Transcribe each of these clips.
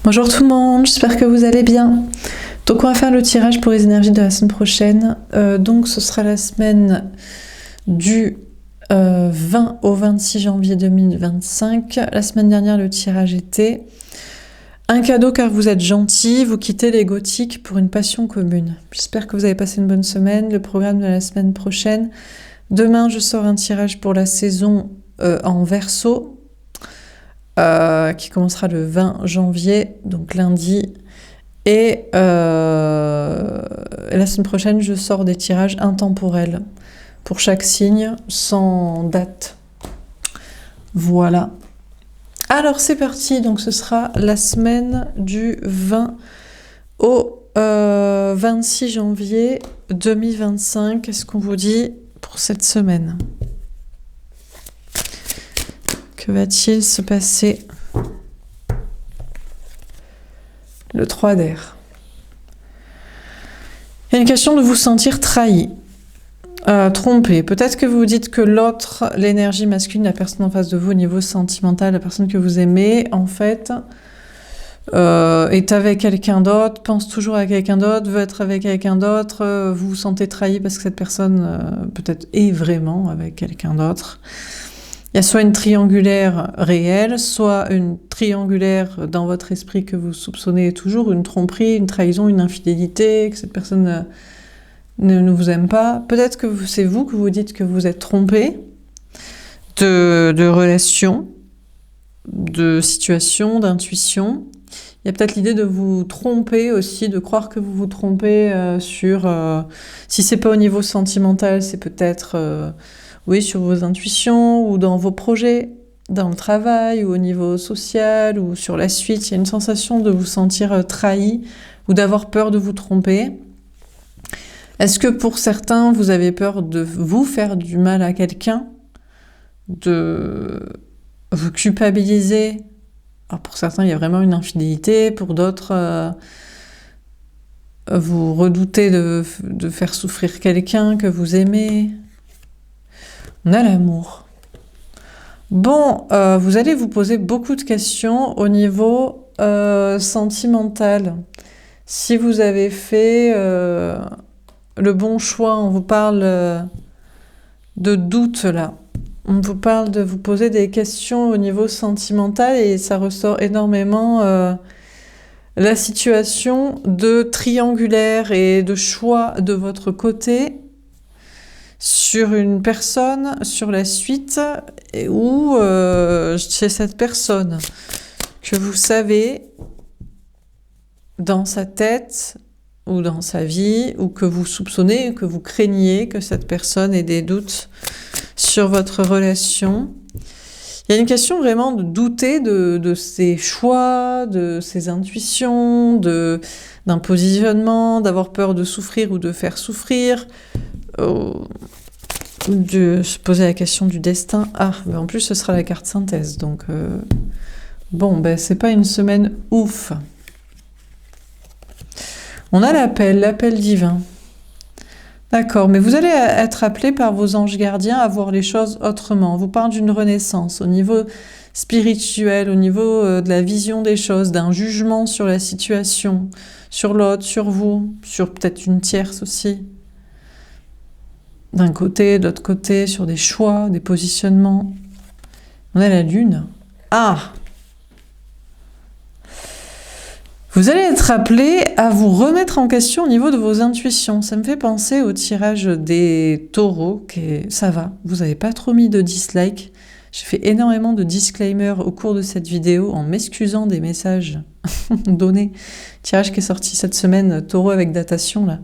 Bonjour tout le monde, j'espère que vous allez bien. Donc on va faire le tirage pour les énergies de la semaine prochaine. Donc ce sera la semaine du 20 au 26 janvier 2025. La semaine dernière, le tirage était un cadeau car vous êtes gentil, vous quittez les gothiques pour une passion commune. J'espère que vous avez passé une bonne semaine. Le programme de la semaine prochaine. Demain, je sors un tirage pour la saison en Verseau. Qui commencera le 20 janvier, donc lundi. Et la semaine prochaine, je sors des tirages intemporels pour chaque signe, sans date. Voilà. Alors c'est parti, donc ce sera la semaine du 20 au 26 janvier 2025. Qu'est-ce qu'on vous dit pour cette semaine ? Que va-t-il se passer ? Le 3 d'air. Il y a une question de vous sentir trahi, trompé. Peut-être que vous vous dites que l'autre, l'énergie masculine, la personne en face de vous au niveau sentimental, la personne que vous aimez, en fait, est avec quelqu'un d'autre, pense toujours à quelqu'un d'autre, veut être avec quelqu'un d'autre, vous vous sentez trahi parce que cette personne peut-être est vraiment avec quelqu'un d'autre. Il y a soit une triangulaire réelle, soit une triangulaire dans votre esprit que vous soupçonnez toujours, une tromperie, une trahison, une infidélité, que cette personne ne vous aime pas. Peut-être que c'est vous que vous dites que vous êtes trompé de relation, de situation, d'intuition. Il y a peut-être l'idée de vous tromper aussi, de croire que vous vous trompez sur... si c'est pas au niveau sentimental, c'est peut-être... oui, sur vos intuitions ou dans vos projets, dans le travail ou au niveau social ou sur la suite. Il y a une sensation de vous sentir trahi ou d'avoir peur de vous tromper. Est-ce que pour certains, vous avez peur de vous faire du mal à quelqu'un, de vous culpabiliser ? Alors pour certains, il y a vraiment une infidélité. Pour d'autres, vous redoutez de faire souffrir quelqu'un que vous aimez. On a l'amour. Bon, vous allez vous poser beaucoup de questions au niveau sentimental. Si vous avez fait le bon choix, on vous parle de doute là. On vous parle de vous poser des questions au niveau sentimental et ça ressort énormément la situation de triangulaire et de choix de votre côté sur une personne, sur la suite, ou chez cette personne que vous savez dans sa tête ou dans sa vie, ou que vous soupçonnez, que vous craignez que cette personne ait des doutes sur votre relation. Il y a une question vraiment de douter de ses choix, de ses intuitions, d'un positionnement, d'avoir peur de souffrir ou de faire souffrir. De se poser la question du destin. Ah, mais en plus ce sera la carte synthèse, donc bon, ben c'est pas une semaine ouf. On a l'appel divin. D'accord, mais vous allez être appelé par vos anges gardiens à voir les choses autrement. On vous parle d'une renaissance au niveau spirituel, au niveau de la vision des choses, d'un jugement sur la situation, sur l'autre, sur vous, sur peut-être une tierce aussi. D'un côté, de l'autre côté, sur des choix, des positionnements. On a la lune. Ah! Vous allez être appelé à vous remettre en question au niveau de vos intuitions. Ça me fait penser au tirage des taureaux. Ça va, vous n'avez pas trop mis de dislike. J'ai fait énormément de disclaimers au cours de cette vidéo en m'excusant des messages donnés. Tirage qui est sorti cette semaine, taureau avec datation, là.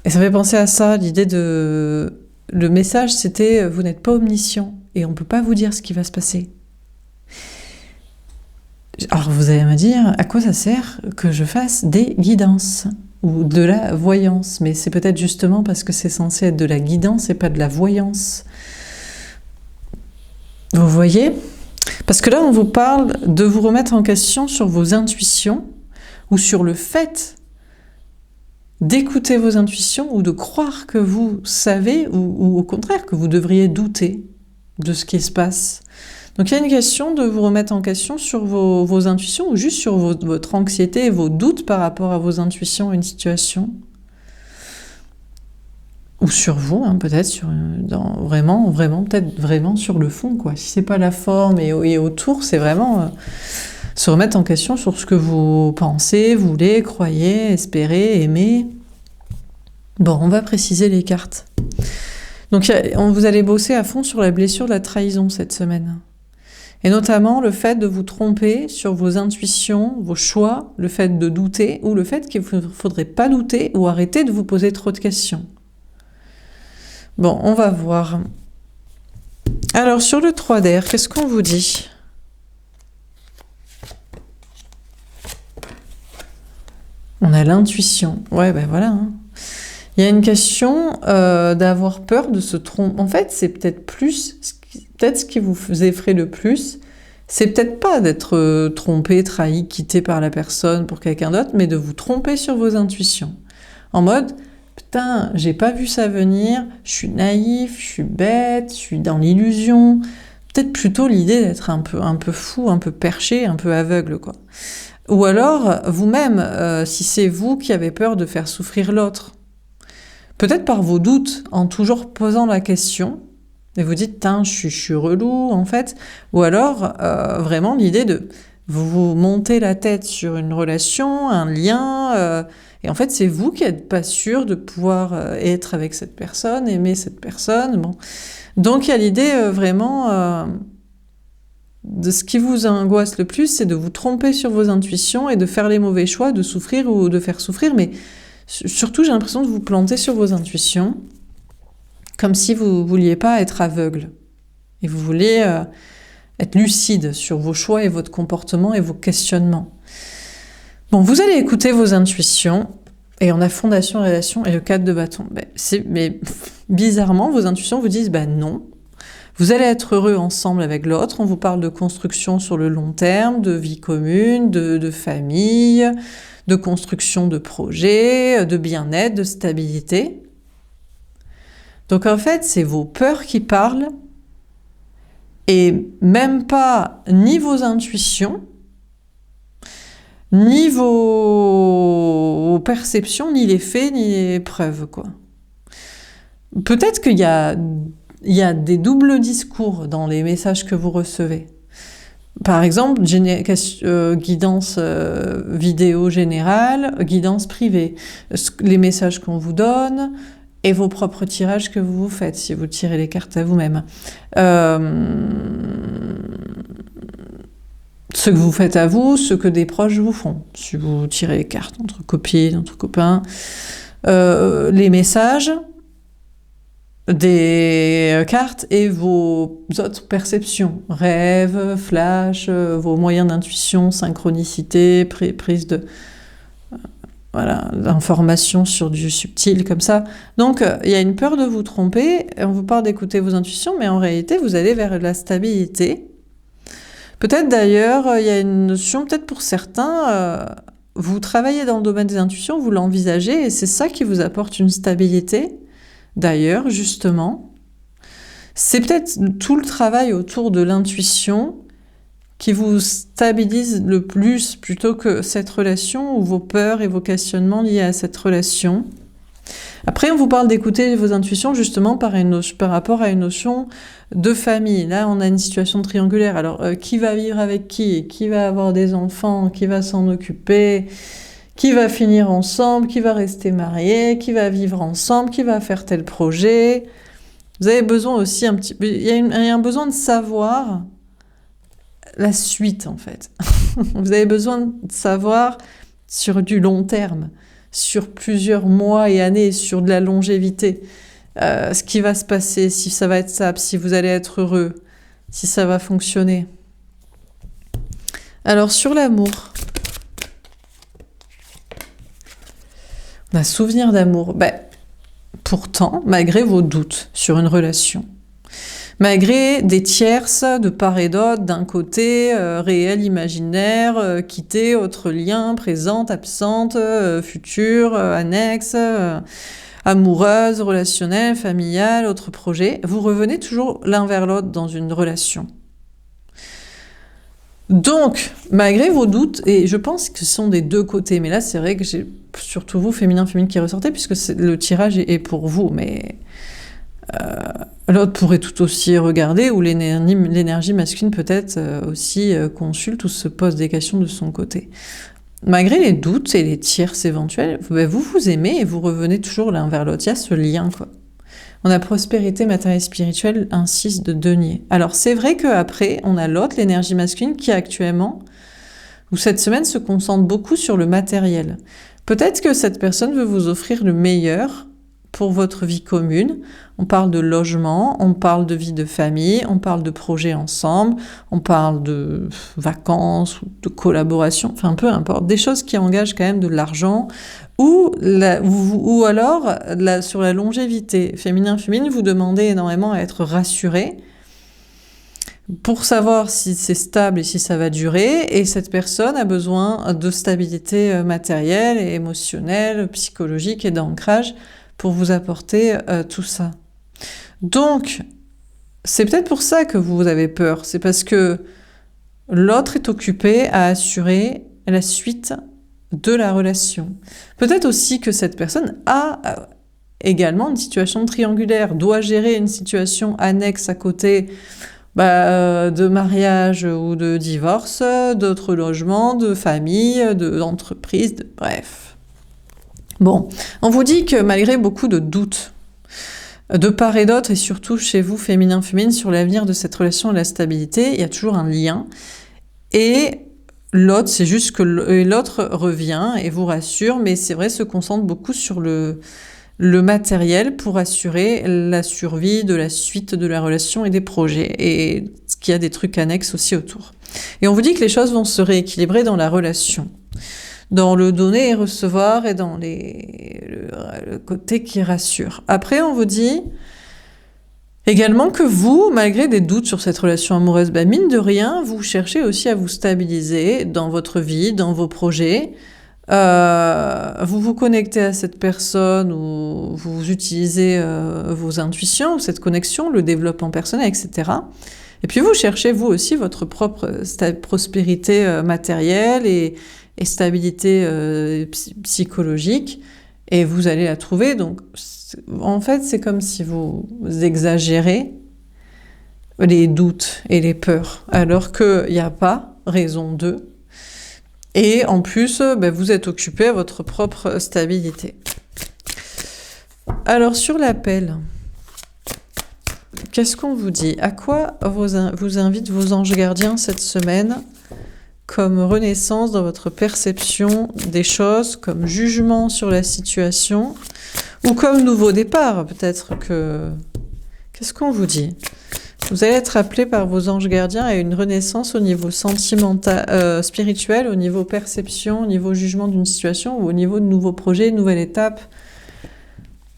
Et ça me fait penser à ça, l'idée de... Le message, c'était « Vous n'êtes pas omniscient et on ne peut pas vous dire ce qui va se passer ». Alors vous allez me dire, à quoi ça sert que je fasse des guidances ou de la voyance ? Mais c'est peut-être justement parce que c'est censé être de la guidance et pas de la voyance. Vous voyez ? Parce que là, on vous parle de vous remettre en question sur vos intuitions ou sur le fait d'écouter vos intuitions ou de croire que vous savez ou au contraire que vous devriez douter de ce qui se passe. Donc il y a une question de vous remettre en question sur vos intuitions ou juste sur votre anxiété et vos doutes par rapport à vos intuitions et une situation. Ou sur vous, hein, peut-être vraiment, peut-être vraiment sur le fond, quoi. Si c'est pas la forme et autour, c'est vraiment se remettre en question sur ce que vous pensez, voulez, croyez, espérez, aimez. Bon, on va préciser les cartes. Donc vous allez bosser à fond sur la blessure de la trahison cette semaine. Et notamment le fait de vous tromper sur vos intuitions, vos choix, le fait de douter ou le fait qu'il ne faudrait pas douter ou arrêter de vous poser trop de questions. Bon, on va voir. Alors, sur le 3 d'air, qu'est-ce qu'on vous dit? On a l'intuition. Ouais, ben voilà. Hein. Il y a une question d'avoir peur de se tromper. En fait, c'est peut-être ce qui vous effraie le plus, c'est peut-être pas d'être trompé, trahi, quitté par la personne pour quelqu'un d'autre, mais de vous tromper sur vos intuitions. En mode, putain, j'ai pas vu ça venir, je suis naïf, je suis bête, je suis dans l'illusion. Peut-être plutôt l'idée d'être un peu fou, un peu perché, un peu aveugle, quoi. Ou alors, vous-même, si c'est vous qui avez peur de faire souffrir l'autre, peut-être par vos doutes, en toujours posant la question, et vous dites, tiens, je suis relou, en fait. Ou alors, vraiment, l'idée de vous monter la tête sur une relation, un lien, et en fait, c'est vous qui n'êtes pas sûr de pouvoir être avec cette personne, aimer cette personne. Bon. Donc, il y a l'idée vraiment de ce qui vous angoisse le plus, c'est de vous tromper sur vos intuitions et de faire les mauvais choix, de souffrir ou de faire souffrir, mais surtout, j'ai l'impression de vous planter sur vos intuitions, comme si vous ne vouliez pas être aveugle. Et vous vouliez être lucide sur vos choix et votre comportement et vos questionnements. Bon, vous allez écouter vos intuitions, et on a fondation, relation et le 4 de bâton. Mais bizarrement, vos intuitions vous disent, non, vous allez être heureux ensemble avec l'autre, on vous parle de construction sur le long terme, de vie commune, de famille, de construction de projets, de bien-être, de stabilité. Donc en fait, c'est vos peurs qui parlent, et même pas ni vos intuitions, ni vos perceptions, ni les faits, ni les preuves, quoi. Peut-être qu'il y a des doubles discours dans les messages que vous recevez. Par exemple, guidance vidéo générale, guidance privée, les messages qu'on vous donne et vos propres tirages que vous faites, si vous tirez les cartes à vous-même. Ce que vous faites à vous, ce que des proches vous font, si vous tirez les cartes entre copines, entre copains, les messages des cartes et vos autres perceptions, rêves, flash, vos moyens d'intuition, synchronicité, prise de d'informations sur du subtil comme ça. Donc il y a une peur de vous tromper, on vous parle d'écouter vos intuitions, mais en réalité vous allez vers la stabilité. Peut-être d'ailleurs, il y a une notion, peut-être pour certains, vous travaillez dans le domaine des intuitions, vous l'envisagez, et c'est ça qui vous apporte une stabilité. D'ailleurs, justement, c'est peut-être tout le travail autour de l'intuition qui vous stabilise le plus, plutôt que cette relation ou vos peurs et vos questionnements liés à cette relation. Après, on vous parle d'écouter vos intuitions justement par rapport à une notion de famille. Là, on a une situation triangulaire. Alors, qui va vivre avec qui va avoir des enfants? Qui va s'en occuper? Qui va finir ensemble? Qui va rester marié? Qui va vivre ensemble? Qui va faire tel projet? Vous avez besoin aussi il y a un besoin de savoir la suite, en fait. Vous avez besoin de savoir sur du long terme, sur plusieurs mois et années, sur de la longévité, ce qui va se passer, si ça va être stable, si vous allez être heureux, si ça va fonctionner. Alors, sur l'amour, on a souvenir d'amour. Pourtant, malgré vos doutes sur une relation, malgré des tierces de part et d'autre, d'un côté, réel, imaginaire, quitté, autre lien, présente, absente, futur, annexe, amoureuse, relationnelle, familiale, autre projet, vous revenez toujours l'un vers l'autre dans une relation. Donc, malgré vos doutes, et je pense que ce sont des deux côtés, mais là c'est vrai que j'ai surtout vous, féminin, féminine, qui ressortez, puisque le tirage est pour vous, mais l'autre pourrait tout aussi regarder, ou l'énergie masculine peut-être aussi consulte ou se pose des questions de son côté. Malgré les doutes et les tierces éventuels, vous vous aimez et vous revenez toujours l'un vers l'autre. Il y a ce lien, quoi. On a prospérité matérielle et spirituelle, un 6 de denier. Alors c'est vrai qu'après, on a l'autre, l'énergie masculine, qui actuellement, ou cette semaine, se concentre beaucoup sur le matériel. Peut-être que cette personne veut vous offrir le meilleur pour votre vie commune. On parle de logement, on parle de vie de famille, on parle de projets ensemble, on parle de vacances ou de collaboration, enfin peu importe, des choses qui engagent quand même de l'argent, ou alors sur la longévité. Féminin-féminine, vous demandez énormément à être rassuré pour savoir si c'est stable et si ça va durer, et cette personne a besoin de stabilité matérielle et émotionnelle, psychologique et d'ancrage pour vous apporter tout ça. Donc, c'est peut-être pour ça que vous avez peur. C'est parce que l'autre est occupé à assurer la suite de la relation. Peut-être aussi que cette personne a également une situation triangulaire, doit gérer une situation annexe à côté de mariage ou de divorce, d'autres logements, de famille, d'entreprise, bref. Bon, on vous dit que malgré beaucoup de doutes, de part et d'autre, et surtout chez vous, féminin-féminine, sur l'avenir de cette relation et la stabilité, il y a toujours un lien. Et l'autre, c'est juste que l'autre revient et vous rassure, mais c'est vrai, se concentre beaucoup sur le matériel pour assurer la survie de la suite de la relation et des projets. Et qu'il y a des trucs annexes aussi autour. Et on vous dit que les choses vont se rééquilibrer dans la relation. Dans le donner et recevoir et dans le côté qui rassure. Après, on vous dit également que vous, malgré des doutes sur cette relation amoureuse, mine de rien, vous cherchez aussi à vous stabiliser dans votre vie, dans vos projets. Vous vous connectez à cette personne ou vous utilisez vos intuitions, cette connexion, le développement personnel, etc. Et puis vous cherchez vous aussi votre propre prospérité matérielle et stabilité psychologique, et vous allez la trouver. Donc, en fait, c'est comme si vous exagérez les doutes et les peurs, alors qu'il n'y a pas raison d'eux. Et en plus, vous êtes occupé à votre propre stabilité. Alors, sur l'appel, qu'est-ce qu'on vous dit? À quoi vous invitent vos anges gardiens cette semaine? Comme renaissance dans votre perception des choses, comme jugement sur la situation, ou comme nouveau départ, peut-être que... Qu'est-ce qu'on vous dit? Vous allez être appelé par vos anges gardiens à une renaissance au niveau sentimental, spirituel, au niveau perception, au niveau jugement d'une situation, ou au niveau de nouveaux projets, nouvelle étape.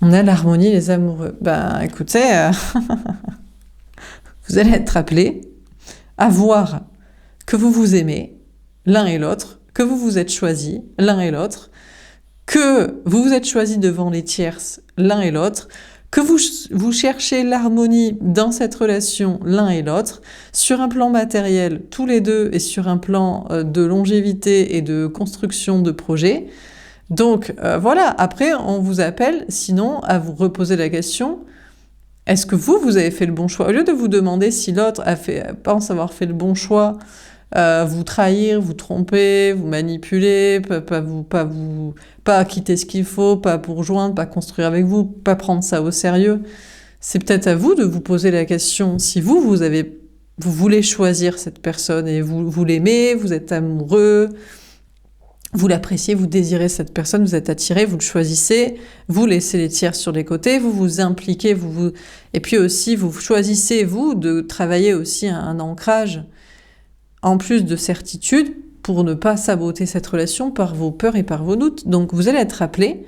On a l'harmonie, les amoureux. Écoutez, vous allez être appelé à voir que vous vous aimez, l'un et l'autre, que vous vous êtes choisis, l'un et l'autre, que vous vous êtes choisis devant les tierces, l'un et l'autre, que vous cherchez l'harmonie dans cette relation, l'un et l'autre, sur un plan matériel, tous les deux, et sur un plan de longévité et de construction de projet. Donc voilà, après on vous appelle, sinon, à vous reposer la question, est-ce que vous avez fait le bon choix? Au lieu de vous demander si l'autre pense avoir fait le bon choix, vous trahir, vous tromper, vous manipuler, pas quitter ce qu'il faut, pas vous rejoindre, pas construire avec vous, pas prendre ça au sérieux. C'est peut-être à vous de vous poser la question si vous voulez choisir cette personne et vous l'aimez, vous êtes amoureux, vous l'appréciez, vous désirez cette personne, vous êtes attiré, vous le choisissez, vous laissez les tiers sur les côtés, vous vous impliquez, et puis aussi vous choisissez, vous, de travailler aussi un ancrage en plus de certitude, pour ne pas saboter cette relation par vos peurs et par vos doutes. Donc vous allez être appelé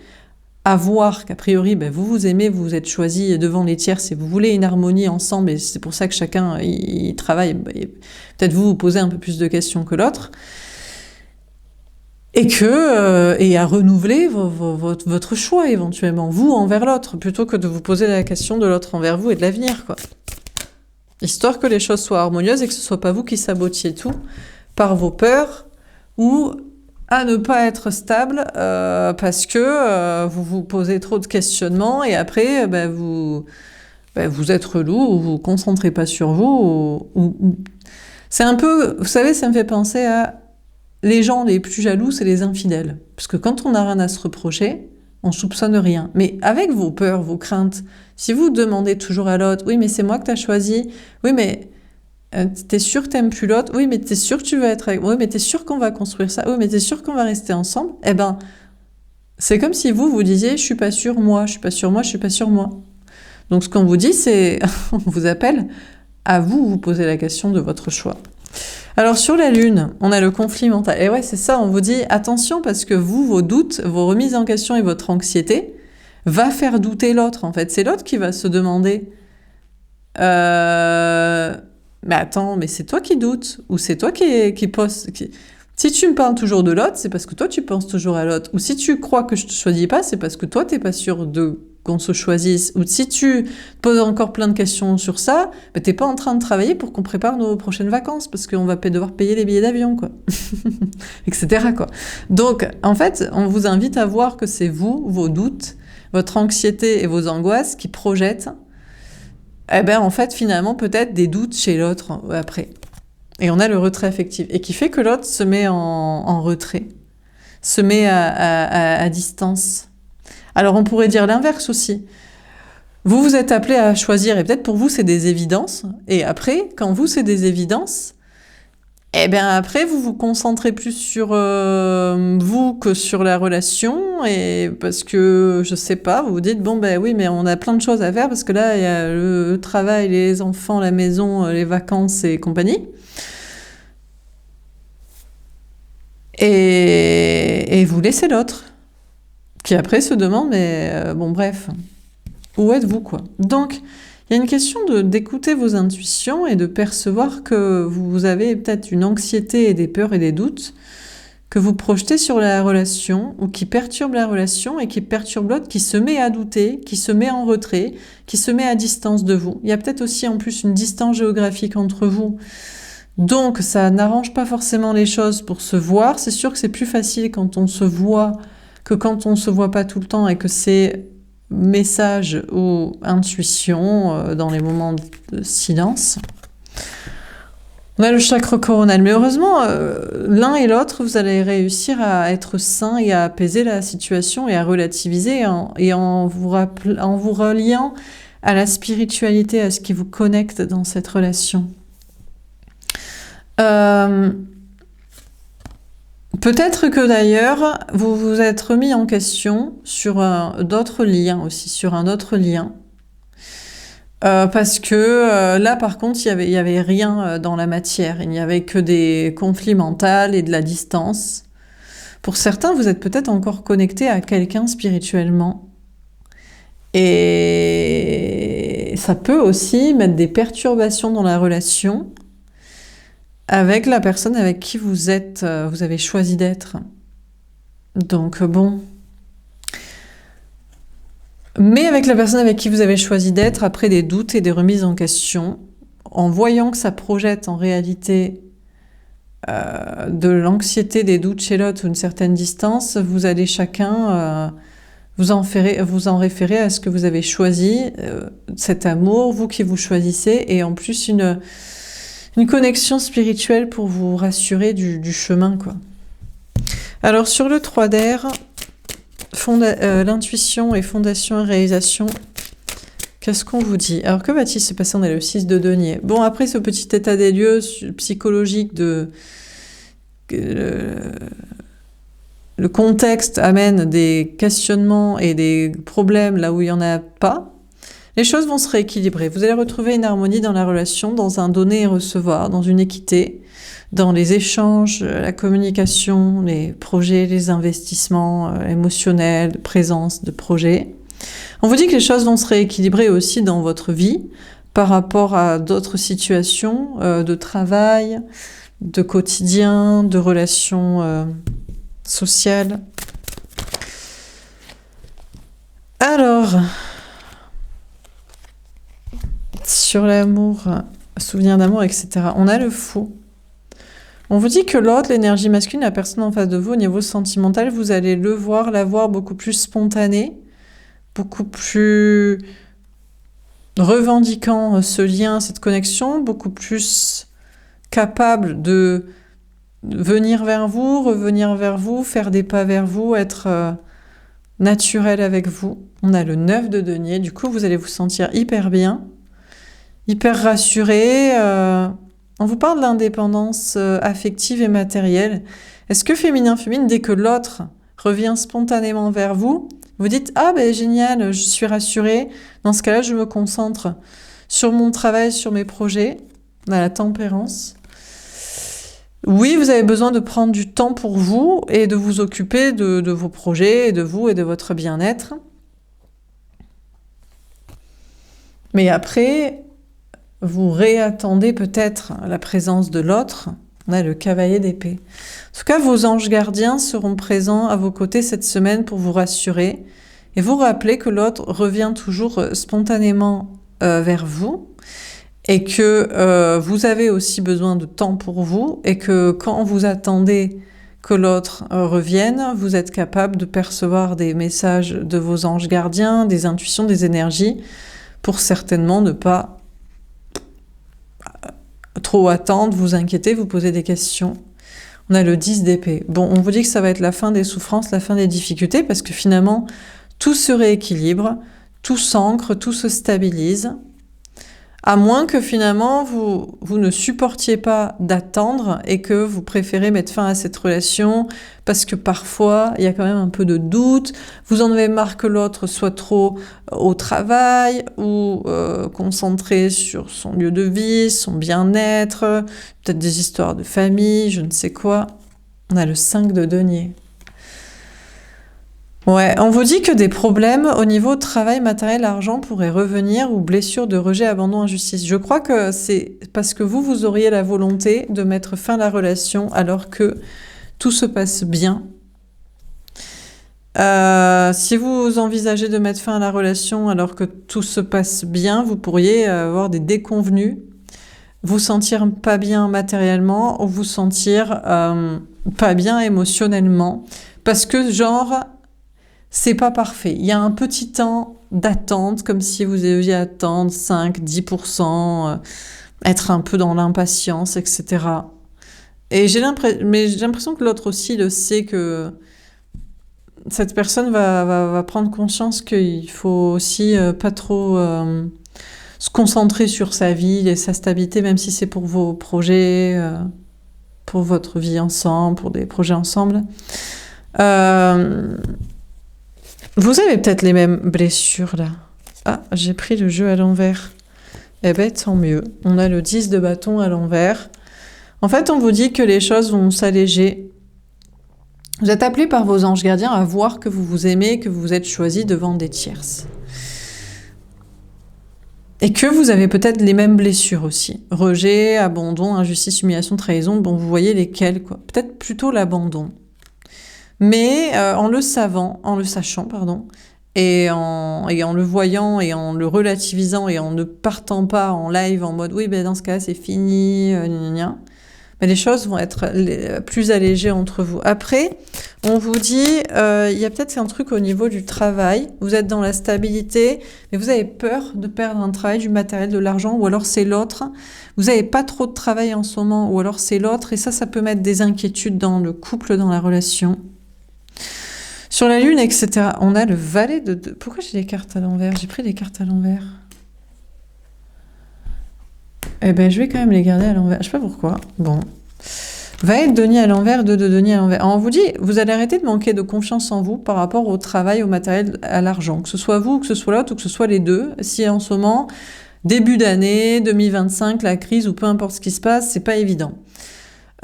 à voir qu'a priori, vous vous aimez, vous vous êtes choisi devant les tierces et vous voulez une harmonie ensemble, et c'est pour ça que chacun il travaille. Peut-être vous posez un peu plus de questions que l'autre, et à renouveler votre choix éventuellement, vous envers l'autre, plutôt que de vous poser la question de l'autre envers vous et de l'avenir, quoi. Histoire que les choses soient harmonieuses et que ce soit pas vous qui sabotiez tout par vos peurs ou à ne pas être stable parce que vous vous posez trop de questionnements et après vous êtes relou ou vous vous concentrez pas sur vous. C'est un peu, vous savez, ça me fait penser à les gens les plus jaloux, c'est les infidèles. Parce que quand on n'a rien à se reprocher, on soupçonne rien. Mais avec vos peurs, vos craintes, si vous demandez toujours à l'autre, oui mais c'est moi que t'as choisi, oui mais t'es sûr que t'aimes plus l'autre, oui mais t'es sûr que tu veux être avec, oui mais t'es sûr qu'on va construire ça, oui mais t'es sûr qu'on va rester ensemble, eh ben c'est comme si vous disiez je suis pas sûr moi, je suis pas sûr moi, je suis pas sûr moi. Donc ce qu'on vous dit c'est, on vous appelle à vous poser la question de votre choix. Alors sur la Lune, on a le conflit mental. Et ouais, c'est ça, on vous dit attention parce que vous, vos doutes, vos remises en question et votre anxiété va faire douter l'autre en fait. C'est l'autre qui va se demander mais attends, mais c'est toi qui doutes ou c'est toi qui pose... Si tu me parles toujours de l'autre, c'est parce que toi tu penses toujours à l'autre. Ou si tu crois que je te choisis pas, c'est parce que toi t'es pas sûr de qu'on se choisisse. Ou si tu te poses encore plein de questions sur ça, ben t'es pas en train de travailler pour qu'on prépare nos prochaines vacances parce qu'on va devoir payer les billets d'avion, quoi, etc. quoi. Donc en fait, on vous invite à voir que c'est vous, vos doutes, votre anxiété et vos angoisses qui projettent. Eh ben en fait finalement peut-être des doutes chez l'autre après. Et on a le retrait affectif. Et qui fait que l'autre se met en retrait, se met à distance. Alors on pourrait dire l'inverse aussi. Vous vous êtes appelé à choisir, et peut-être pour vous c'est des évidences. Et après, quand vous c'est des évidences, eh bien après vous vous concentrez plus sur vous que sur la relation. Et parce que, je sais pas, vous vous dites, bon ben oui, mais on a plein de choses à faire parce que là il y a le travail, les enfants, la maison, les vacances et compagnie. Et vous laissez l'autre, qui après se demande, mais bon bref, où êtes-vous quoi? Donc, il y a une question d'écouter vos intuitions et de percevoir que vous avez peut-être une anxiété et des peurs et des doutes que vous projetez sur la relation ou qui perturbent la relation et qui perturbent l'autre, qui se met à douter, qui se met en retrait, qui se met à distance de vous. Il y a peut-être aussi en plus une distance géographique entre vous. Donc, ça n'arrange pas forcément les choses pour se voir. C'est sûr que c'est plus facile quand on se voit que quand on se voit pas tout le temps et que c'est message ou intuition dans les moments de silence. On a le chakra coronal. Mais heureusement, l'un et l'autre, vous allez réussir à être sain et à apaiser la situation et à relativiser en vous reliant à la spiritualité, à ce qui vous connecte dans cette relation. Peut-être que d'ailleurs, vous vous êtes remis en question sur d'autres liens aussi, sur un autre lien. Parce que là, par contre, il y avait rien dans la matière. Il n'y avait que des conflits mentaux et de la distance. Pour certains, vous êtes peut-être encore connecté à quelqu'un spirituellement. Et ça peut aussi mettre des perturbations dans la relation avec la personne avec qui vous avez choisi d'être. Donc bon. Mais avec la personne avec qui vous avez choisi d'être, après des doutes et des remises en question, en voyant que ça projette en réalité de l'anxiété, des doutes chez l'autre ou une certaine distance, vous allez chacun vous en référer à ce que vous avez choisi, cet amour, vous qui vous choisissez, et en plus une connexion spirituelle pour vous rassurer du chemin, quoi. Alors, sur le 3 d'air, l'intuition et fondation et réalisation, qu'est-ce qu'on vous dit? Alors, que va-t-il se passer? On a le 6 de denier. Bon, après ce petit état des lieux psychologique le contexte amène des questionnements et des problèmes là où il n'y en a pas. Les choses vont se rééquilibrer. Vous allez retrouver une harmonie dans la relation, dans un donner et recevoir, dans une équité, dans les échanges, la communication, les projets, les investissements émotionnels, de présence, de projets. On vous dit que les choses vont se rééquilibrer aussi dans votre vie par rapport à d'autres situations de travail, de quotidien, de relations sociales. Alors... sur l'amour, souvenir d'amour, etc. On a le fou. On vous dit que l'autre, l'énergie masculine, la personne en face de vous, au niveau sentimental, vous allez la voir beaucoup plus spontanée, beaucoup plus revendiquant ce lien, cette connexion, beaucoup plus capable de venir vers vous, revenir vers vous, faire des pas vers vous, être naturel avec vous. On a le 9 de denier, du coup vous allez vous sentir hyper bien, hyper rassuré. On vous parle d'indépendance affective et matérielle. Est-ce que féminin, dès que l'autre revient spontanément vers vous, vous dites « Ah ben génial, je suis rassurée. Dans ce cas-là, je me concentre sur mon travail, sur mes projets. » On a la tempérance. Oui, vous avez besoin de prendre du temps pour vous et de vous occuper de vos projets, de vous et de votre bien-être. Mais après, vous réattendez peut-être la présence de l'autre. On a le cavalier d'épée. En tout cas, vos anges gardiens seront présents à vos côtés cette semaine pour vous rassurer et vous rappeler que l'autre revient toujours spontanément vers vous et que vous avez aussi besoin de temps pour vous et que quand vous attendez que l'autre revienne, vous êtes capable de percevoir des messages de vos anges gardiens, des intuitions, des énergies pour certainement ne pas trop attendre, vous inquiéter, vous poser des questions. On a le 10 d'épée. Bon, on vous dit que ça va être la fin des souffrances, la fin des difficultés, parce que finalement, tout se rééquilibre, tout s'ancre, tout se stabilise. À moins que finalement, vous ne supportiez pas d'attendre et que vous préférez mettre fin à cette relation parce que parfois, il y a quand même un peu de doute. Vous en avez marre que l'autre soit trop au travail ou concentré sur son lieu de vie, son bien-être, peut-être des histoires de famille, je ne sais quoi. On a le 5 de denier. Ouais, on vous dit que des problèmes au niveau travail, matériel, argent pourraient revenir ou blessures de rejet, abandon, injustice. Je crois que c'est parce que vous auriez la volonté de mettre fin à la relation alors que tout se passe bien. Si vous envisagez de mettre fin à la relation alors que tout se passe bien, vous pourriez avoir des déconvenues, vous sentir pas bien matériellement ou vous sentir pas bien émotionnellement. Parce que genre... c'est pas parfait. Il y a un petit temps d'attente, comme si vous deviez attendre 5-10%, être un peu dans l'impatience, etc. Et j'ai l'impression que l'autre aussi le sait, que cette personne va prendre conscience qu'il faut aussi pas trop se concentrer sur sa vie et sa stabilité, même si c'est pour vos projets, pour votre vie ensemble, pour des projets ensemble. Vous avez peut-être les mêmes blessures, là. Ah, j'ai pris le jeu à l'envers. Eh ben, tant mieux. On a le 10 de bâton à l'envers. En fait, on vous dit que les choses vont s'alléger. Vous êtes appelé par vos anges gardiens à voir que vous vous aimez, que vous vous êtes choisi devant des tierces. Et que vous avez peut-être les mêmes blessures aussi. Rejet, abandon, injustice, humiliation, trahison. Bon, vous voyez lesquelles, quoi. Peut-être plutôt l'abandon. Mais en le sachant, et en le voyant, et en le relativisant, et en ne partant pas en live en mode « oui, ben dans ce cas c'est fini, mais les choses vont être plus allégées entre vous. Après, on vous dit, il y a peut-être un truc au niveau du travail, vous êtes dans la stabilité, mais vous avez peur de perdre un travail, du matériel, de l'argent, ou alors c'est l'autre. Vous n'avez pas trop de travail en ce moment, ou alors c'est l'autre, et ça peut mettre des inquiétudes dans le couple, dans la relation. Sur la lune, etc. On a le valet de... Pourquoi j'ai les cartes à l'envers? J'ai pris les cartes à l'envers. Eh ben, je vais quand même les garder à l'envers. Je sais pas pourquoi. Bon. Valet de denier à l'envers, 2 de denier à l'envers. Alors, on vous dit, vous allez arrêter de manquer de confiance en vous par rapport au travail, au matériel, à l'argent. Que ce soit vous, que ce soit l'autre, ou que ce soit les deux. Si en ce moment, début d'année, 2025, la crise, ou peu importe ce qui se passe, c'est pas évident.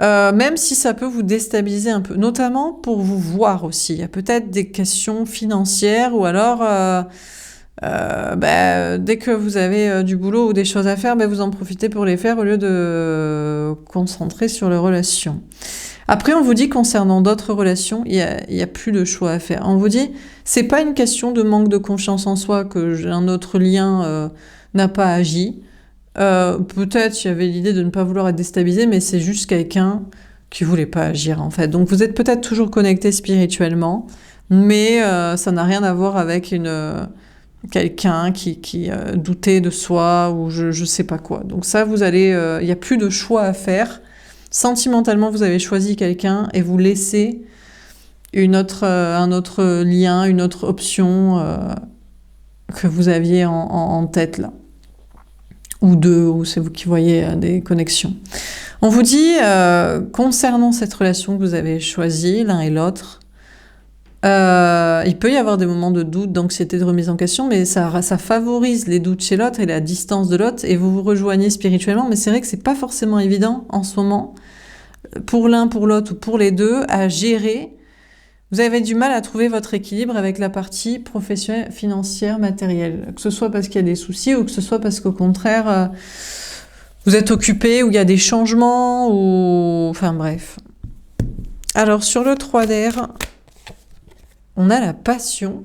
Même si ça peut vous déstabiliser un peu, notamment pour vous voir aussi. Il y a peut-être des questions financières ou alors dès que vous avez du boulot ou des choses à faire, vous en profitez pour les faire au lieu de concentrer sur les relations. Après, on vous dit concernant d'autres relations, il y a plus de choix à faire. On vous dit, c'est pas une question de manque de confiance en soi que un autre lien n'a pas agi. Peut-être il y avait l'idée de ne pas vouloir être déstabilisé, mais c'est juste quelqu'un qui voulait pas agir en fait. Donc vous êtes peut-être toujours connecté spirituellement, mais ça n'a rien à voir avec quelqu'un qui doutait de soi ou je sais pas quoi. Donc ça, vous allez, il y a plus de choix à faire. Sentimentalement, vous avez choisi quelqu'un et vous laissez un autre lien, une autre option que vous aviez en tête là. Ou deux, ou c'est vous qui voyez des connexions. On vous dit, concernant cette relation que vous avez choisie, l'un et l'autre, il peut y avoir des moments de doute, d'anxiété, de remise en question, mais ça favorise les doutes chez l'autre et la distance de l'autre, et vous vous rejoignez spirituellement, mais c'est vrai que c'est pas forcément évident en ce moment, pour l'un, pour l'autre ou pour les deux, à gérer. Vous avez du mal à trouver votre équilibre avec la partie professionnelle, financière, matérielle. Que ce soit parce qu'il y a des soucis ou que ce soit parce qu'au contraire, vous êtes occupé ou il y a des changements ou... Enfin bref. Alors sur le 3 d'air, on a la passion.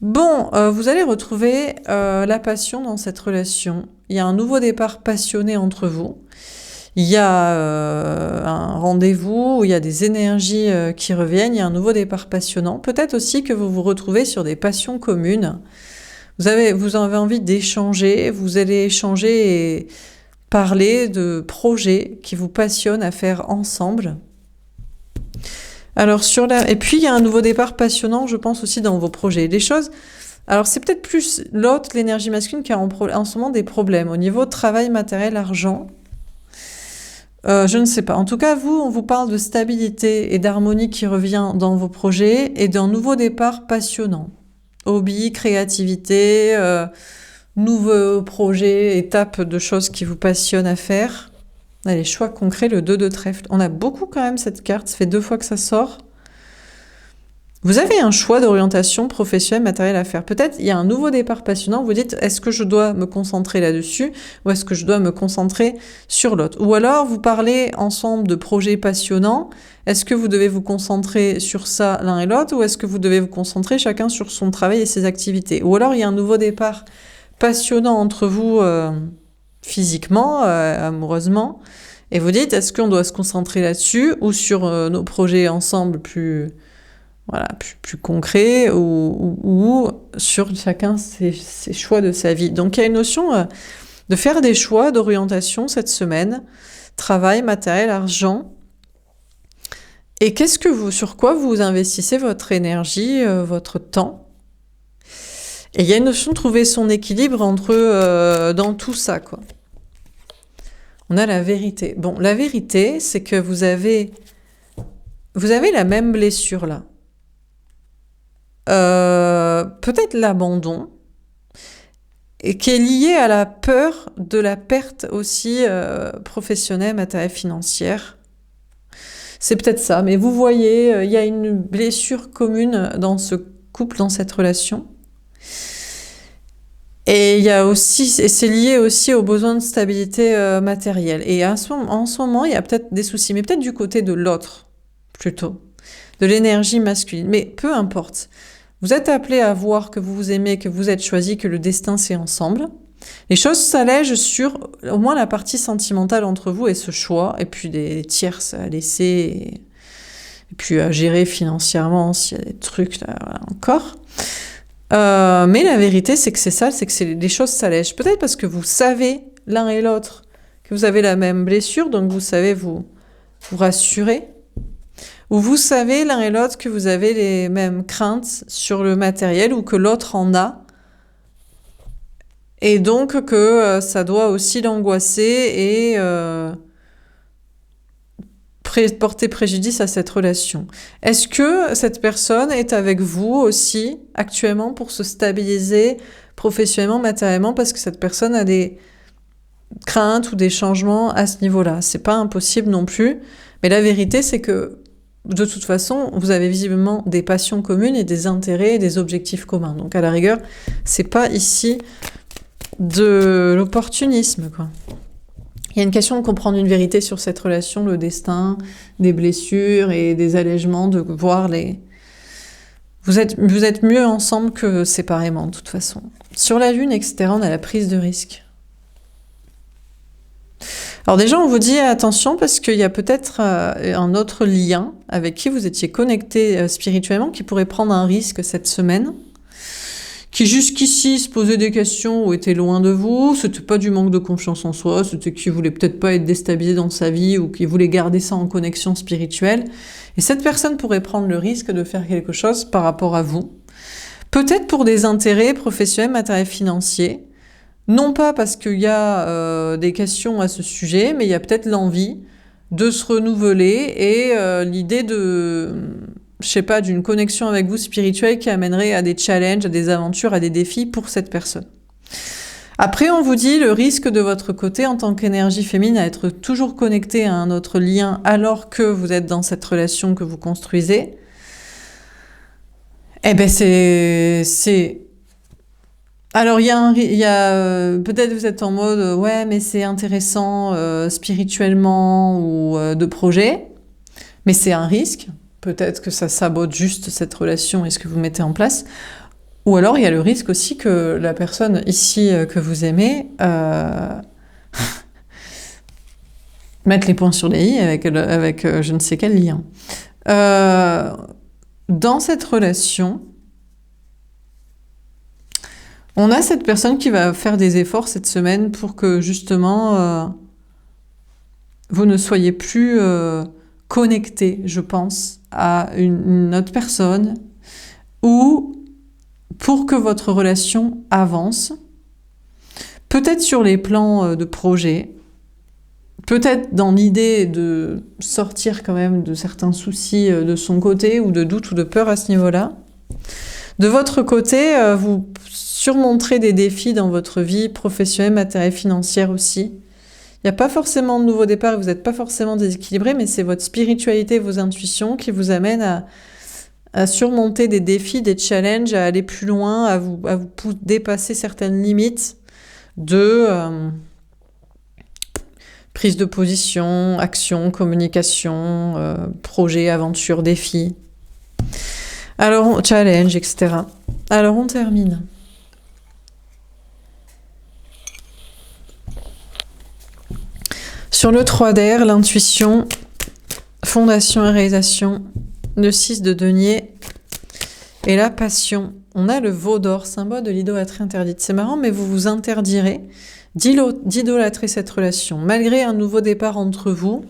Bon, vous allez retrouver la passion dans cette relation. Il y a un nouveau départ passionné entre vous. Il y a un rendez-vous où il y a des énergies qui reviennent, il y a un nouveau départ passionnant. Peut-être aussi que vous vous retrouvez sur des passions communes. Vous avez envie d'échanger, vous allez échanger et parler de projets qui vous passionnent à faire ensemble. Alors et puis il y a un nouveau départ passionnant, je pense aussi dans vos projets. Les choses. Alors c'est peut-être plus l'autre, l'énergie masculine, qui a en ce moment des problèmes au niveau travail, matériel, argent. Je ne sais pas. En tout cas, on vous parle de stabilité et d'harmonie qui revient dans vos projets et d'un nouveau départ passionnant. Hobby, créativité, nouveaux projets, étapes de choses qui vous passionnent à faire. Allez, choix concret, le 2 de trèfle. On a beaucoup quand même cette carte, ça fait 2 fois que ça sort. Vous avez un choix d'orientation professionnelle, matérielle à faire. Peut-être il y a un nouveau départ passionnant, vous dites, est-ce que je dois me concentrer là-dessus ou est-ce que je dois me concentrer sur l'autre? Ou alors, vous parlez ensemble de projets passionnants, est-ce que vous devez vous concentrer sur ça l'un et l'autre ou est-ce que vous devez vous concentrer chacun sur son travail et ses activités? Ou alors, il y a un nouveau départ passionnant entre vous physiquement, amoureusement, et vous dites, est-ce qu'on doit se concentrer là-dessus ou sur nos projets ensemble plus concret ou sur chacun ses choix de sa vie. Donc il y a une notion de faire des choix d'orientation cette semaine, travail, matériel, argent. Et sur quoi vous investissez votre énergie, votre temps? Et il y a une notion de trouver son équilibre dans tout ça, quoi. On a la vérité. Bon, la vérité, c'est que vous avez la même blessure là. Peut-être l'abandon, et qui est lié à la peur de la perte aussi professionnelle, matérielle, financière. C'est peut-être ça, mais vous voyez, il y a une blessure commune dans ce couple, dans cette relation. Et c'est lié aussi au besoin de stabilité matérielle. Et en ce moment, il y a peut-être des soucis, mais peut-être du côté de l'autre, plutôt, de l'énergie masculine. Mais peu importe. Vous êtes appelé à voir que vous vous aimez, que vous êtes choisi, que le destin c'est ensemble. Les choses s'allègent sur au moins la partie sentimentale entre vous et ce choix, et puis des tierces à laisser, et puis à gérer financièrement s'il y a des trucs là, voilà, encore. Mais la vérité c'est que les choses s'allègent. Peut-être parce que vous savez l'un et l'autre que vous avez la même blessure, donc vous savez vous rassurer. Ou vous savez l'un et l'autre que vous avez les mêmes craintes sur le matériel ou que l'autre en a. Et donc que ça doit aussi l'angoisser et porter préjudice à cette relation. Est-ce que cette personne est avec vous aussi actuellement pour se stabiliser professionnellement, matériellement, parce que cette personne a des craintes ou des changements à ce niveau-là? C'est pas impossible non plus. Mais la vérité, c'est que de toute façon, vous avez visiblement des passions communes et des intérêts et des objectifs communs. Donc, à la rigueur, c'est pas ici de l'opportunisme, quoi. Il y a une question de comprendre une vérité sur cette relation, le destin, des blessures et des allègements, de voir Vous êtes mieux ensemble que séparément, de toute façon. Sur la Lune, etc., on a la prise de risque. Alors déjà, on vous dit attention parce qu'il y a peut-être un autre lien avec qui vous étiez connecté spirituellement qui pourrait prendre un risque cette semaine, qui jusqu'ici se posait des questions ou était loin de vous. C'était pas du manque de confiance en soi, c'était qu'il voulait peut-être pas être déstabilisé dans sa vie ou qu'il voulait garder ça en connexion spirituelle. Et cette personne pourrait prendre le risque de faire quelque chose par rapport à vous. Peut-être pour des intérêts professionnels, matériels, financiers. Non pas parce qu'il y a des questions à ce sujet, mais il y a peut-être l'envie de se renouveler et l'idée de, je sais pas, d'une connexion avec vous spirituelle qui amènerait à des challenges, à des aventures, à des défis pour cette personne. Après, on vous dit le risque de votre côté en tant qu'énergie féminine à être toujours connecté à un autre lien alors que vous êtes dans cette relation que vous construisez. Eh ben c'est... Alors il y a peut-être vous êtes en mode ouais mais c'est intéressant spirituellement ou de projet, mais c'est un risque. Peut-être que ça sabote juste cette relation et ce que vous mettez en place. Ou alors il y a le risque aussi que la personne ici que vous aimez mette les points sur les i avec je ne sais quel lien. Dans cette relation, on a cette personne qui va faire des efforts cette semaine pour que justement vous ne soyez plus connecté, je pense, à une autre personne ou pour que votre relation avance. Peut-être sur les plans de projet, peut-être dans l'idée de sortir quand même de certains soucis de son côté ou de doute ou de peur à ce niveau-là. De votre côté, vous surmonterez des défis dans votre vie professionnelle, matérielle, financière aussi. Il n'y a pas forcément de nouveau départ, vous n'êtes pas forcément déséquilibré, mais c'est votre spiritualité, vos intuitions qui vous amènent à surmonter des défis, des challenges, à aller plus loin, à vous dépasser certaines limites de prise de position, action, communication, projet, aventure, défi. Alors, challenge, etc. Alors, on termine. Sur le 3 d'air, l'intuition, fondation et réalisation, le 6 de denier et la passion. On a le veau d'or, symbole de l'idolâtrie interdite. C'est marrant, mais vous vous interdirez d'idolâtrer cette relation. Malgré un nouveau départ entre vous,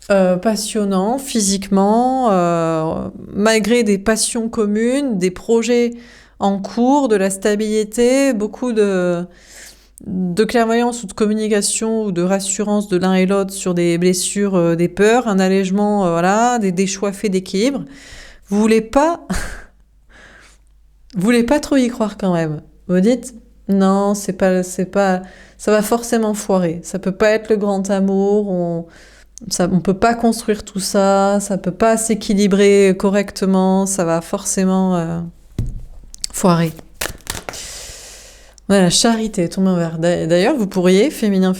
passionnant physiquement, malgré des passions communes, des projets en cours, de la stabilité, beaucoup de clairvoyance ou de communication ou de rassurance de l'un et l'autre sur des blessures, des peurs, un allègement, voilà, des choix faits d'équilibre. Vous voulez pas trop y croire quand même. Vous dites non, c'est pas, ça va forcément foirer. Ça peut pas être le grand amour. On peut pas construire tout ça. Ça peut pas s'équilibrer correctement. Ça va forcément foirer. Voilà, la charité tombe en vert. D'ailleurs, vous pourriez, féminin,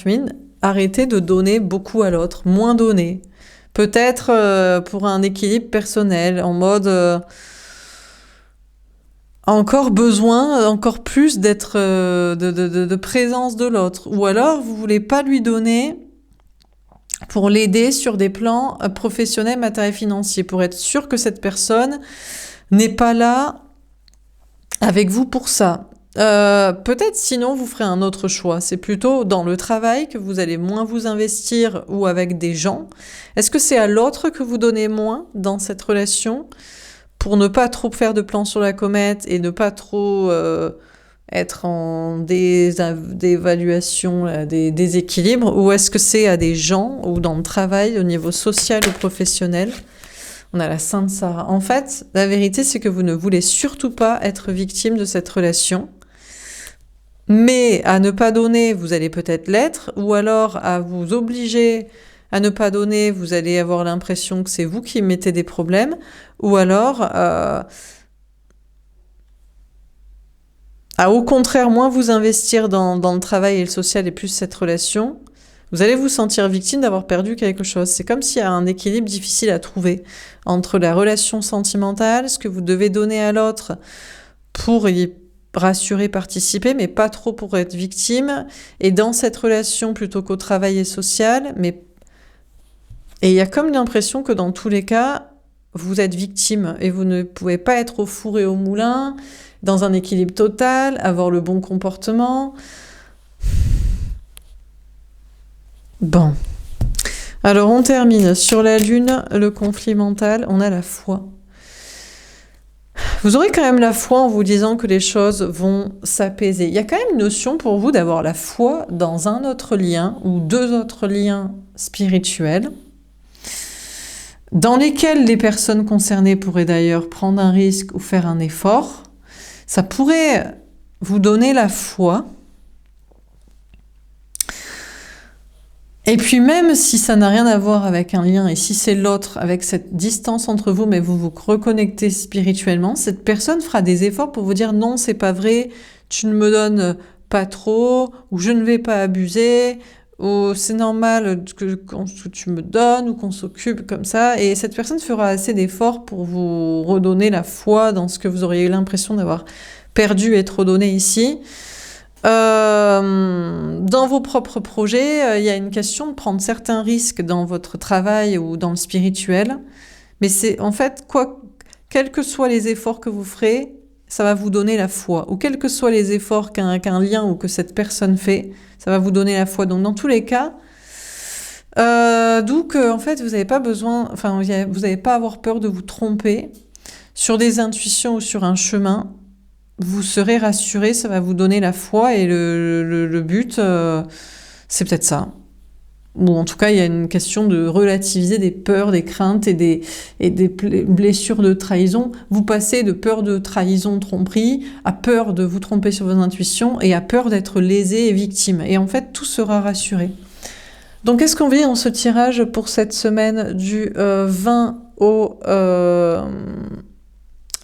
arrêter de donner beaucoup à l'autre, moins donner. Peut-être pour un équilibre personnel, en mode encore besoin, encore plus d'être de présence de l'autre. Ou alors, vous voulez pas lui donner pour l'aider sur des plans professionnels, matériels, financiers, pour être sûr que cette personne n'est pas là avec vous pour ça. Peut-être sinon vous ferez un autre choix, c'est plutôt dans le travail que vous allez moins vous investir ou avec des gens. Est-ce que c'est à l'autre que vous donnez moins dans cette relation pour ne pas trop faire de plans sur la comète et ne pas trop être en dévaluation, des déséquilibres, ou est-ce que c'est à des gens ou dans le travail au niveau social ou professionnel? On a la Sainte Sarah. En fait, la vérité, c'est que vous ne voulez surtout pas être victime de cette relation. Mais à ne pas donner, vous allez peut-être l'être, ou alors à vous obliger à ne pas donner, vous allez avoir l'impression que c'est vous qui mettez des problèmes, ou alors à au contraire moins vous investir dans le travail et le social et plus cette relation. Vous allez vous sentir victime d'avoir perdu quelque chose. C'est comme s'il y a un équilibre difficile à trouver entre la relation sentimentale, ce que vous devez donner à l'autre pour y rassurer, participer, mais pas trop pour être victime. Et dans cette relation, plutôt qu'au travail et social, et il y a comme l'impression que dans tous les cas, vous êtes victime et vous ne pouvez pas être au four et au moulin, dans un équilibre total, avoir le bon comportement. Bon. Alors on termine. Sur la Lune, le conflit mental, on a la foi. Vous aurez quand même la foi en vous disant que les choses vont s'apaiser. Il y a quand même une notion pour vous d'avoir la foi dans un autre lien ou deux autres liens spirituels, dans lesquels les personnes concernées pourraient d'ailleurs prendre un risque ou faire un effort. Ça pourrait vous donner la foi. Et puis même si ça n'a rien à voir avec un lien, et si c'est l'autre, avec cette distance entre vous, mais vous vous reconnectez spirituellement, cette personne fera des efforts pour vous dire non, c'est pas vrai, tu ne me donnes pas trop, ou je ne vais pas abuser, ou c'est normal que tu me donnes, ou qu'on s'occupe comme ça. Et cette personne fera assez d'efforts pour vous redonner la foi dans ce que vous auriez eu l'impression d'avoir perdu et trop donné ici. Dans vos propres projets, il y a une question de prendre certains risques dans votre travail ou dans le spirituel. Mais c'est en fait, quels que soient les efforts que vous ferez, ça va vous donner la foi. Ou quels que soient les efforts qu'un lien ou que cette personne fait, ça va vous donner la foi. Donc dans tous les cas, d'où que en fait vous n'avez pas besoin, enfin vous n'avez pas à avoir peur de vous tromper sur des intuitions ou sur un chemin. Vous serez rassuré, ça va vous donner la foi et le but, c'est peut-être ça. Ou en tout cas, il y a une question de relativiser des peurs, des craintes et des blessures de trahison. Vous passez de peur de trahison, tromperie, à peur de vous tromper sur vos intuitions et à peur d'être lésé et victime. Et en fait, tout sera rassuré. Donc, qu'est-ce qu'on vit dans ce tirage pour cette semaine du 20 au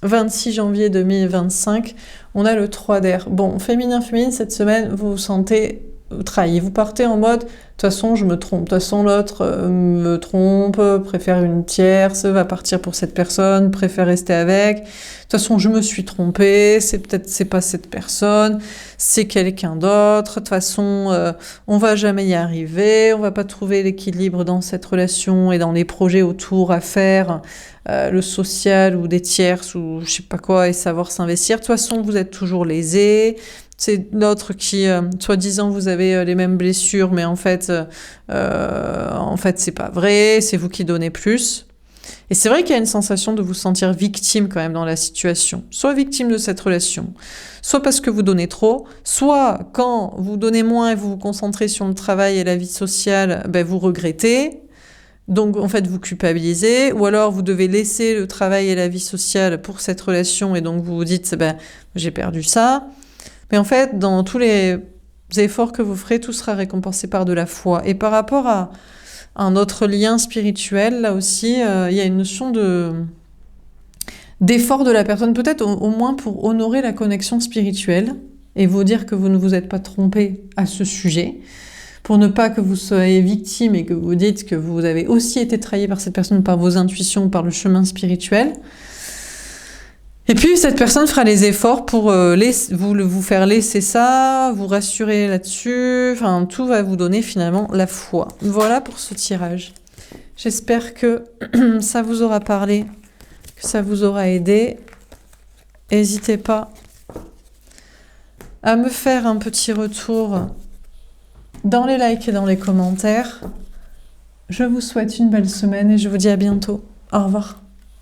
26 janvier 2025, on a le 3 d'air. Bon, féminin, cette semaine, vous vous sentez trahi. Vous partez en mode, de toute façon, je me trompe. De toute façon, l'autre me trompe, préfère une tierce, va partir pour cette personne, préfère rester avec. De toute façon, je me suis trompée, c'est pas cette personne, c'est quelqu'un d'autre. De toute façon, on va jamais y arriver, on va pas trouver l'équilibre dans cette relation et dans les projets autour à faire, le social ou des tierces ou je sais pas quoi, et savoir s'investir. De toute façon, vous êtes toujours lésé. C'est l'autre qui, soi-disant, vous avez les mêmes blessures, mais en fait, c'est pas vrai, c'est vous qui donnez plus. Et c'est vrai qu'il y a une sensation de vous sentir victime quand même dans la situation. Soit victime de cette relation, soit parce que vous donnez trop, soit quand vous donnez moins et vous vous concentrez sur le travail et la vie sociale, vous regrettez. Donc, en fait, vous culpabilisez, ou alors vous devez laisser le travail et la vie sociale pour cette relation, et donc vous vous dites, j'ai perdu ça. Mais en fait, dans tous les efforts que vous ferez, tout sera récompensé par de la foi. Et par rapport à un autre lien spirituel, là aussi, il y a une notion d'effort de la personne, peut-être au moins pour honorer la connexion spirituelle, et vous dire que vous ne vous êtes pas trompé à ce sujet, pour ne pas que vous soyez victime et que vous dites que vous avez aussi été trahi par cette personne, par vos intuitions, par le chemin spirituel. Et puis, cette personne fera les efforts pour vous faire laisser ça, vous rassurer là-dessus. Enfin, tout va vous donner finalement la foi. Voilà pour ce tirage. J'espère que ça vous aura parlé, que ça vous aura aidé. N'hésitez pas à me faire un petit retour dans les likes et dans les commentaires. Je vous souhaite une belle semaine et je vous dis à bientôt. Au revoir.